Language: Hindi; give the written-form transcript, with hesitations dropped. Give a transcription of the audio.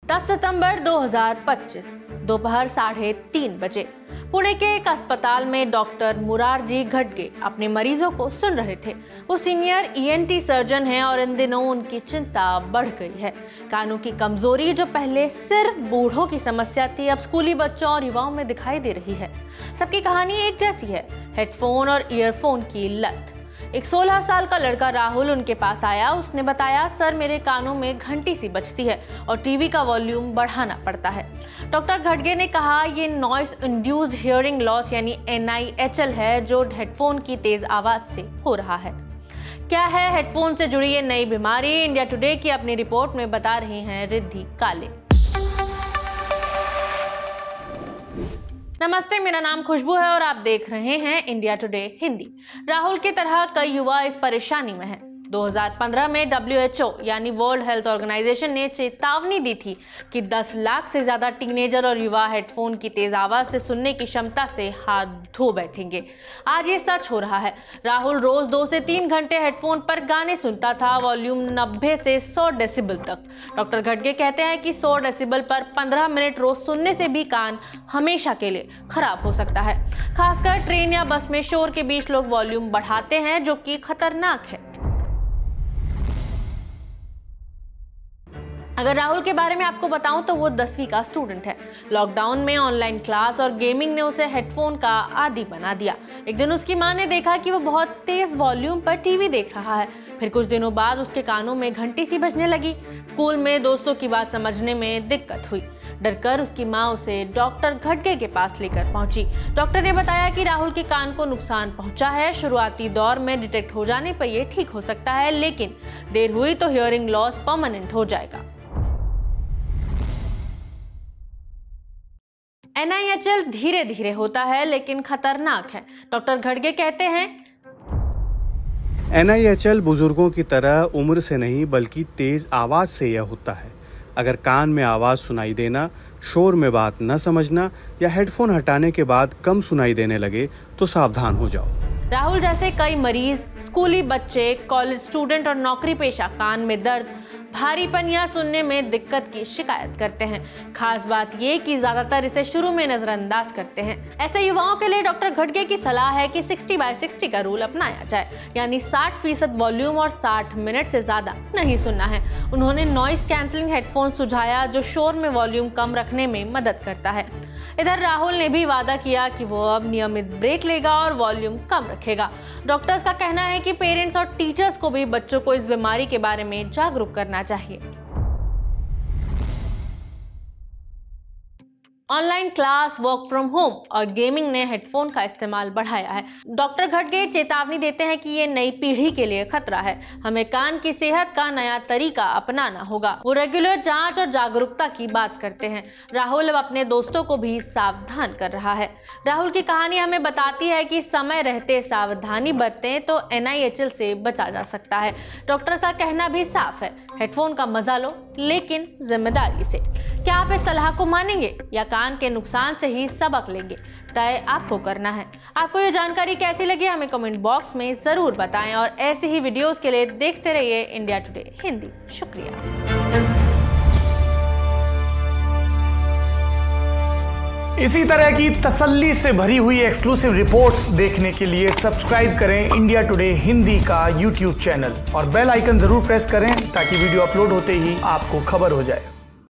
10 सितंबर 2025 दोपहर 3:30 बजे पुणे के एक अस्पताल में डॉक्टर मुरारजी घटगे अपने मरीजों को सुन रहे थे। वो सीनियर ENT सर्जन हैं और इन दिनों उनकी चिंता बढ़ गई है। कानों की कमजोरी जो पहले सिर्फ बूढ़ों की समस्या थी, अब स्कूली बच्चों और युवाओं में दिखाई दे रही है। सबकी कहानी एक जैसी है, हेडफोन और ईयरफोन की लत। एक 16 साल का लड़का राहुल उनके पास आया। उसने बताया, सर मेरे कानों में घंटी सी बजती है और टीवी का वॉल्यूम बढ़ाना पड़ता है। डॉक्टर घटगे ने कहा, ये नॉइस इंड्यूस्ड हियरिंग लॉस यानी NIHL है जो हेडफोन की तेज आवाज से हो रहा है। क्या है हेडफोन से जुड़ी ये नई बीमारी? इंडिया टुडे की अपनी रिपोर्ट में बता रही हैं रिद्धि काले। नमस्ते, मेरा नाम खुशबू है और आप देख रहे हैं इंडिया टुडे हिंदी। राहुल की तरह कई युवा इस परेशानी में हैं। 2015 में WHO यानी वर्ल्ड हेल्थ ऑर्गेनाइजेशन ने चेतावनी दी थी कि 10 लाख से ज्यादा टीनेजर और युवा हेडफोन की तेज आवाज से सुनने की क्षमता से हाथ धो बैठेंगे। आज ये सच हो रहा है। राहुल रोज 2 से 3 घंटे हेडफोन पर गाने सुनता था, वॉल्यूम 90 से 100 डेसिबल तक। डॉक्टर घटगे कहते हैं कि 100 डेसिबल पर 15 मिनट रोज सुनने से भी कान हमेशा के लिए खराब हो सकता है। खासकर ट्रेन या बस में शोर के बीच लोग वॉल्यूम बढ़ाते हैं, जो कि खतरनाक है। अगर राहुल के बारे में आपको बताऊं तो वो 10वीं का स्टूडेंट है। लॉकडाउन में ऑनलाइन क्लास और गेमिंग ने उसे हेडफोन का आदी बना दिया। एक दिन उसकी मां ने देखा कि वो बहुत तेज वॉल्यूम पर टीवी देख रहा है। फिर कुछ दिनों बाद उसके कानों में घंटी सी बजने लगी। स्कूल में दोस्तों की बात समझने में दिक्कत हुई। डरकर उसकी मां उसे डॉक्टर घटगे के पास लेकर पहुंची। डॉक्टर ने बताया कि राहुल के कान को नुकसान पहुंचा है। शुरुआती दौर में डिटेक्ट हो जाने पर यह ठीक हो सकता है, लेकिन देर हुई तो हियरिंग लॉस परमानेंट हो जाएगा। NIHL धीरे धीरे होता है लेकिन खतरनाक है। डॉक्टर घटगे कहते हैं, NIHL बुजुर्गों की तरह उम्र से नहीं बल्कि तेज आवाज से यह होता है। अगर कान में आवाज सुनाई देना, शोर में बात न समझना या हेडफोन हटाने के बाद कम सुनाई देने लगे तो सावधान हो जाओ। राहुल जैसे कई मरीज, स्कूली बच्चे, कॉलेज स्टूडेंट और नौकरी पेशा कान में दर्द, भारीपन या सुनने में दिक्कत की शिकायत करते हैं। खास बात ये कि ज्यादातर इसे शुरू में नजरअंदाज करते हैं। ऐसे युवाओं के लिए डॉक्टर घटगे की सलाह है कि 60/60 का रूल अपनाया जाए, यानी 60% वॉल्यूम और 60 मिनट से ज्यादा नहीं सुनना है। उन्होंने नॉइस कैंसलिंग हेडफोन सुझाया जो शोर में वॉल्यूम कम रखने में मदद करता है। इधर राहुल ने भी वादा किया कि वो अब नियमित ब्रेक लेगा और वॉल्यूम कम रखेगा। डॉक्टर्स का कहना है कि पेरेंट्स और टीचर्स को भी बच्चों को इस बीमारी के बारे में जागरूक करना चाहिए। Online class, work from home और गेमिंग ने हेडफोन का इस्तेमाल बढ़ाया है। डॉक्टर घटगे चेतावनी देते हैं कि ये नई पीढ़ी के लिए खतरा है। हमें कान की सेहत का नया तरीका अपनाना होगा। वो रेगुलर जांच और जागरूकता की बात करते हैं। राहुल अब अपने दोस्तों को भी सावधान कर रहा है। राहुल की कहानी हमें बताती है कि समय रहते सावधानी बरतें तो NIHL से बचा जा सकता है। डॉक्टर का कहना भी साफ है, हेडफोन का मजा लो लेकिन जिम्मेदारी से। क्या आप इस सलाह को मानेंगे या कान के नुकसान से ही सबक लेंगे? तय आपको करना है। आपको ये जानकारी कैसी लगी हमें कमेंट बॉक्स में जरूर बताएं और ऐसे ही वीडियोस के लिए देखते रहिए इंडिया टुडे हिंदी। शुक्रिया। इसी तरह की तसल्ली से भरी हुई एक्सक्लूसिव रिपोर्ट्स देखने के लिए सब्सक्राइब करें इंडिया टुडे हिंदी का YouTube चैनल और बेल आइकन जरूर प्रेस करें ताकि वीडियो अपलोड होते ही आपको खबर हो जाए।